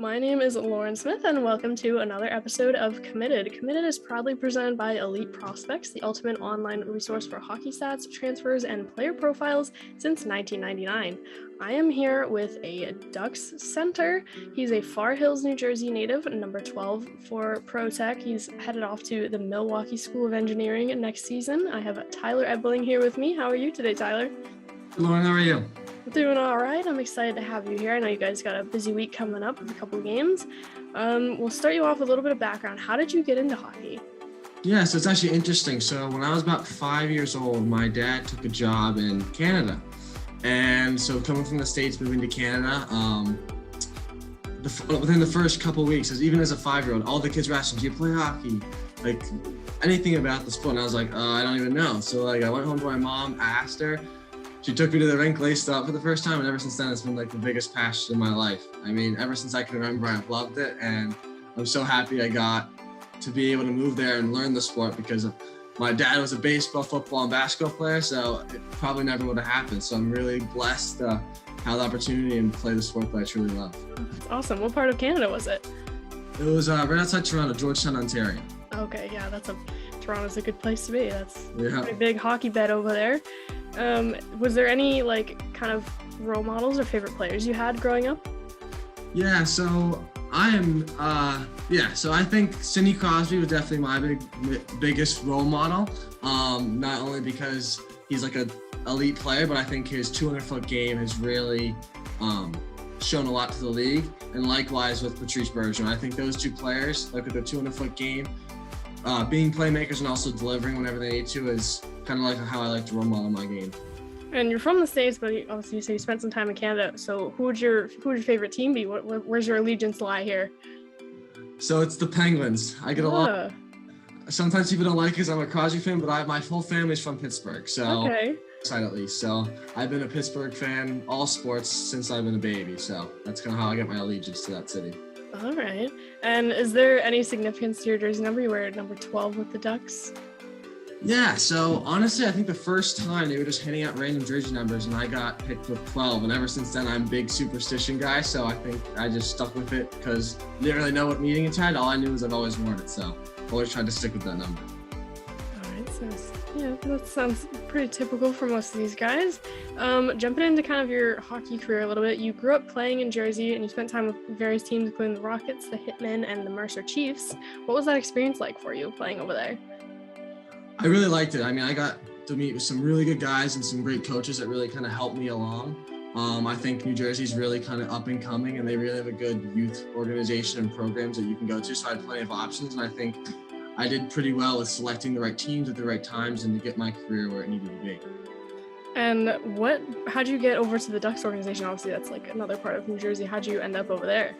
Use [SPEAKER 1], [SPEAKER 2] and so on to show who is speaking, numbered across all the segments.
[SPEAKER 1] My name is Lauren Smith, and welcome to another episode of Committed. Committed is proudly presented by Elite Prospects, the ultimate online resource for hockey stats, transfers, and player profiles since 1999. I am here with a Ducks center. He's a Far Hills, New Jersey native, number 12 for Protec. He's headed off to the Milwaukee School of Engineering next season. I have Tyler Ebeling here with me. How are you today, Tyler?
[SPEAKER 2] Lauren, how are you?
[SPEAKER 1] Doing all right. I'm excited to have you here. I know you guys got a busy week coming up with a couple of games. We'll start you off with a little bit of background. How did you get into hockey?
[SPEAKER 2] Yeah, so it's actually interesting. So when I was about 5 years old, my dad took a job in Canada. And so coming from the States, moving to Canada, within the first couple of weeks, even as a 5-year-old, all the kids were asking, do you play hockey? Like anything about the sport. And I was like, I don't even know. So I went home to my mom, asked her. She took me to the rink, laced up for the first time, and ever since then, it's been the biggest passion in my life. I mean, ever since I can remember, I've loved it, and I'm so happy I got to be able to move there and learn the sport because my dad was a baseball, football, and basketball player, so it probably never would have happened. So I'm really blessed to have the opportunity and play the sport that I truly love.
[SPEAKER 1] That's awesome. What part of Canada was it?
[SPEAKER 2] It was right outside Toronto, Georgetown, Ontario.
[SPEAKER 1] Okay, yeah, Toronto's a good place to be. That's a
[SPEAKER 2] Yeah.
[SPEAKER 1] pretty big hockey bed over there. Was there any kind of role models or favorite players you had growing up?
[SPEAKER 2] Yeah, so I think Sidney Crosby was definitely my biggest role model. Not only because he's an elite player, but I think his 200-foot game has really shown a lot to the league. And likewise with Patrice Bergeron. I think those two players, with their 200-foot game, being playmakers and also delivering whenever they need to is kind of how I like to role model my game.
[SPEAKER 1] And you're from the States, but obviously you say you spent some time in Canada. So who would your favorite team be? Where's your allegiance lie here?
[SPEAKER 2] So it's the Penguins. I get a lot. Sometimes people don't like it because I'm a Crosby fan, but my whole family's from Pittsburgh. So
[SPEAKER 1] okay.
[SPEAKER 2] Side at least. So I've been a Pittsburgh fan all sports since I've been a baby. So that's kind of how I get my allegiance to that city.
[SPEAKER 1] All right. And is there any significance to your jersey number? You wear number 12 with the Ducks?
[SPEAKER 2] Yeah, so honestly, I think the first time they were just handing out random jersey numbers and I got picked with 12. And ever since then, I'm a big superstition guy. So I think I just stuck with it because I didn't really know what meaning it had. All I knew was I've always worn it. So I've always tried to stick with that number.
[SPEAKER 1] All right. So yeah, that sounds pretty typical for most of these guys. Jumping into kind of your hockey career a little bit, you grew up playing in Jersey and you spent time with various teams, including the Rockets, the Hitmen, and the Mercer Chiefs. What was that experience like for you playing over there?
[SPEAKER 2] I really liked it. I mean, I got to meet with some really good guys and some great coaches that really kind of helped me along. I think New Jersey's really kind of up and coming, and they really have a good youth organization and programs that you can go to. So I had plenty of options, and I think I did pretty well with selecting the right teams at the right times and to get my career where it needed to be.
[SPEAKER 1] And how'd you get over to the Ducks organization? Obviously, that's another part of New Jersey. How'd you end up over there?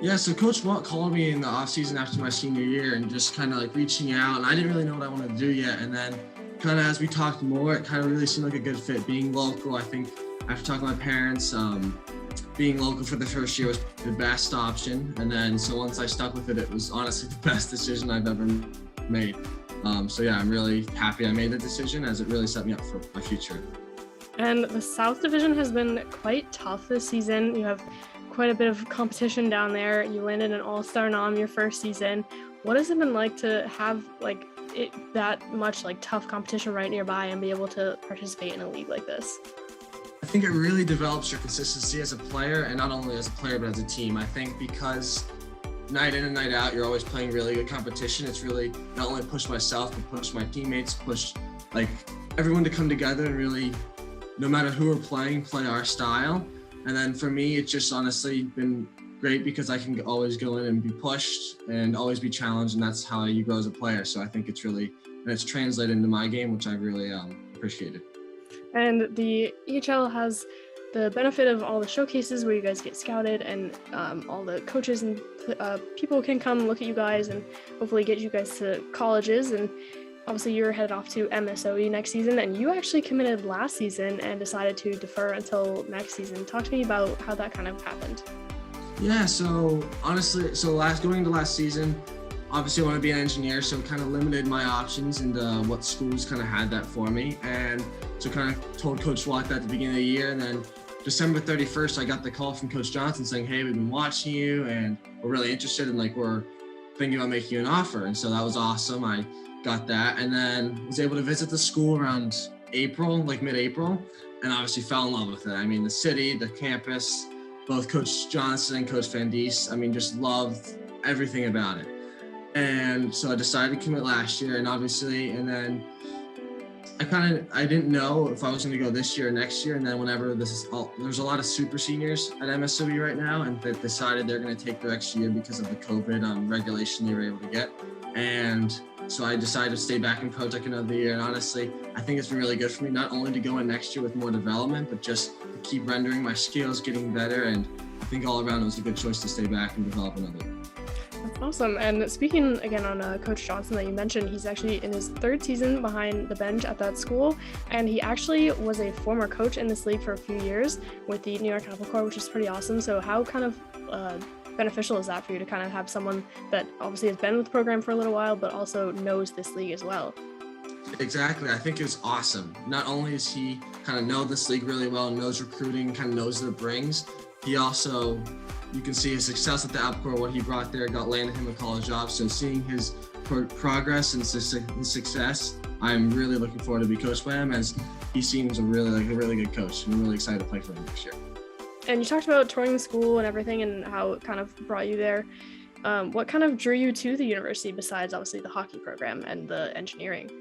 [SPEAKER 2] Yeah, so Coach Watt called me in the offseason after my senior year and just kind of reaching out, and I didn't really know what I wanted to do yet. And then kind of as we talked more, it kind of really seemed like a good fit. Being local, I think after talking to my parents, being local for the first year was the best option. And then so once I stuck with it, it was honestly the best decision I've ever made. So yeah, I'm really happy I made the decision as it really set me up for my future.
[SPEAKER 1] And the South Division has been quite tough this season. You have quite a bit of competition down there. You landed an all-star nom your first season. What has it been like to have that much tough competition right nearby and be able to participate in a league like this?
[SPEAKER 2] I think it really develops your consistency as a player, and not only as a player but as a team. I think because night in and night out you're always playing really good competition, it's really not only push myself but push my teammates, push everyone to come together and really, no matter who we're playing, play our style. And then for me, it's just honestly been great because I can always go in and be pushed and always be challenged, and that's how you grow as a player. So I think it's translated into my game, which I really appreciated.
[SPEAKER 1] And the EHL has the benefit of all the showcases where you guys get scouted, and all the coaches and people can come look at you guys and hopefully get you guys to colleges. And obviously you're headed off to MSOE next season, and you actually committed last season and decided to defer until next season. Talk to me about how that kind of happened.
[SPEAKER 2] Yeah, so honestly, going into last season, obviously I want to be an engineer, so it kind of limited my options and what schools kind of had that for me. And so kind of told Coach Watt that at the beginning of the year, and then December 31st, I got the call from Coach Johnson saying, hey, we've been watching you and we're really interested and we're thinking about making you an offer. And so that was awesome. I got that and then was able to visit the school around April, mid-April, and obviously fell in love with it. I mean, the city, the campus, both Coach Johnson and Coach Van Diest, just loved everything about it. And so I decided to commit last year and then I didn't know if I was going to go this year or next year. And then there's a lot of super seniors at MSW right now, and they decided they're going to take their extra year because of the COVID regulation they were able to get. And so I decided to stay back in Protec another year. And honestly, I think it's been really good for me, not only to go in next year with more development, but just to keep rendering my skills, getting better. And I think all around it was a good choice to stay back and develop another year.
[SPEAKER 1] That's awesome. And speaking again on Coach Johnson that you mentioned, he's actually in his third season behind the bench at that school. And he actually was a former coach in this league for a few years with the New York Apple Corps, which is pretty awesome. So how kind of beneficial is that for you to kind of have someone that obviously has been with the program for a little while, but also knows this league as well?
[SPEAKER 2] Exactly. I think it's awesome. Not only does he kind of know this league really well and knows recruiting, kind of knows what it brings, he also, you can see his success at the Apple Corps, what he brought there, landed him a college job. So seeing his progress and his success, I'm really looking forward to be coached by him, as he seems a really good coach. I'm really excited to play for him next year.
[SPEAKER 1] And you talked about touring the school and everything and how it kind of brought you there. What kind of drew you to the university besides obviously the hockey program and the engineering?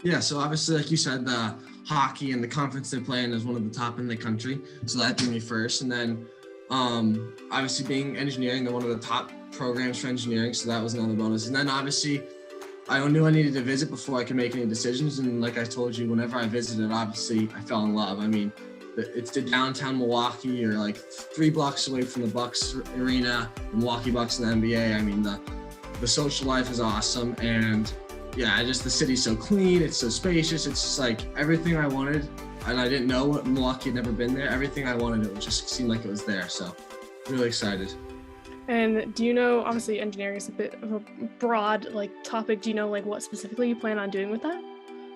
[SPEAKER 2] Yeah, so obviously, like you said, the hockey and the conference they play in is one of the top in the country. So that drew me first. And then obviously being engineering, they're one of the top programs for engineering. So that was another bonus. And then obviously, I knew I needed to visit before I could make any decisions. And like I told you, whenever I visited, obviously I fell in love. It's the downtown Milwaukee. You're 3 blocks away from the Bucks arena, the Milwaukee Bucks and the NBA. The social life is awesome. And yeah, the city's so clean. It's so spacious. It's just everything I wanted. And I didn't know what Milwaukee had never been there. Everything I wanted, it just seemed like it was there. So really excited.
[SPEAKER 1] And do you know, obviously engineering is a bit of a broad topic. Do you know what specifically you plan on doing with that?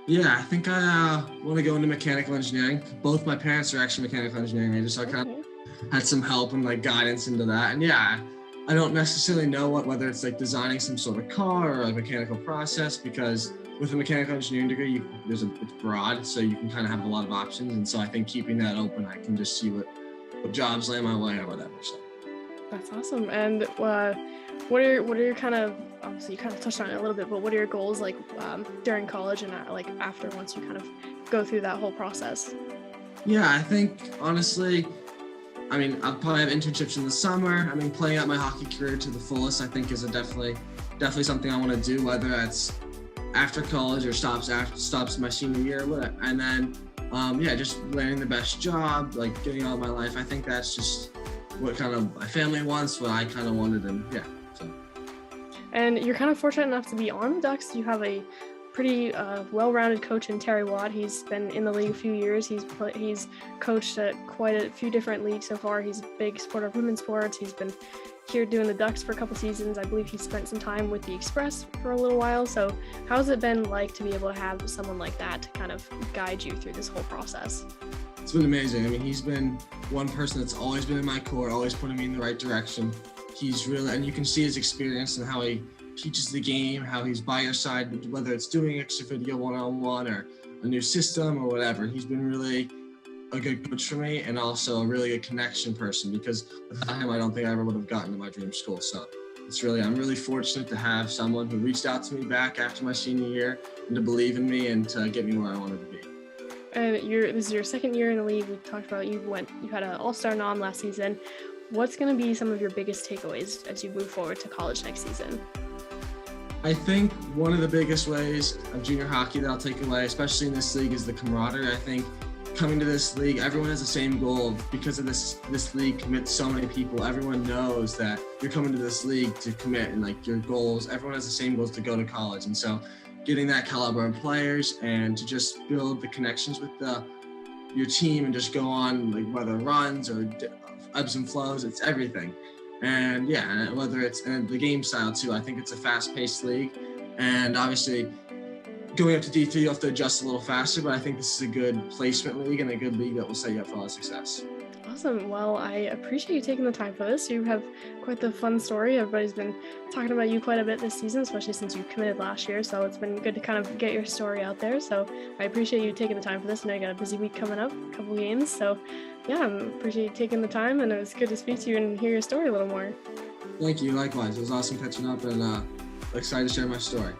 [SPEAKER 2] Yeah, I think I want to go into mechanical engineering. Both my parents are actually mechanical engineering majors, so I kind of had some help and guidance into that. And yeah, I don't necessarily know whether it's designing some sort of car or a mechanical process, because with a mechanical engineering degree, it's broad, so you can kind of have a lot of options. And so I think keeping that open, I can just see what jobs land my way or whatever. So
[SPEAKER 1] that's awesome. And what are your kind of, obviously you kind of touched on it a little bit, but what are your goals during college and after, once you kind of go through that whole process?
[SPEAKER 2] Yeah, I think honestly, I'll probably have internships in the summer. Playing out my hockey career to the fullest, I think is definitely something I want to do, whether that's after college or stops my senior year or whatever. And then, just landing the best job, getting all my life. I think that's just what kind of my family wants, what I kind of wanted, and yeah. So.
[SPEAKER 1] And you're kind of fortunate enough to be on the Ducks. You have a pretty well-rounded coach in Terry Watt. He's been in the league a few years. He's coached at quite a few different leagues so far. He's a big supporter of women's sports. He's been here doing the Ducks for a couple seasons. I believe he spent some time with the Express for a little while. So how's it been like to be able to have someone like that to kind of guide you through this whole process?
[SPEAKER 2] It's been amazing. He's been one person that's always been in my core, always putting me in the right direction. He's really, and you can see his experience and how he teaches the game, how he's by your side, whether it's doing extra video one-on-one or a new system or whatever. He's been really a good coach for me, and also a really good connection person, because without him, I don't think I ever would have gotten to my dream school. So I'm really fortunate to have someone who reached out to me back after my senior year and to believe in me and to get me where I wanted to be.
[SPEAKER 1] And this is your second year in the league. We talked about you had an all-star nom last season. What's going to be some of your biggest takeaways as you move forward to college next season?
[SPEAKER 2] I think one of the biggest ways of junior hockey that I'll take away, especially in this league, is the camaraderie. I think coming to this league, everyone has the same goal. Because of this league commits so many people, everyone knows that you're coming to this league to commit, and your goals, everyone has the same goals to go to college. And so getting that caliber of players and to just build the connections with your team and just go on, whether runs or ebbs and flows, it's everything. And yeah, whether it's the game style too, I think it's a fast-paced league, and obviously going up to D3, you have to adjust a little faster, but I think this is a good placement league and a good league that will set you up for a lot of success.
[SPEAKER 1] Awesome. Well, I appreciate you taking the time for this. You have quite the fun story. Everybody's been talking about you quite a bit this season, especially since you committed last year. So it's been good to kind of get your story out there. So I appreciate you taking the time for this. I know you got a busy week coming up, a couple games. So yeah, I appreciate you taking the time, and it was good to speak to you and hear your story a little more.
[SPEAKER 2] Thank you. Likewise. It was awesome catching up, and excited to share my story.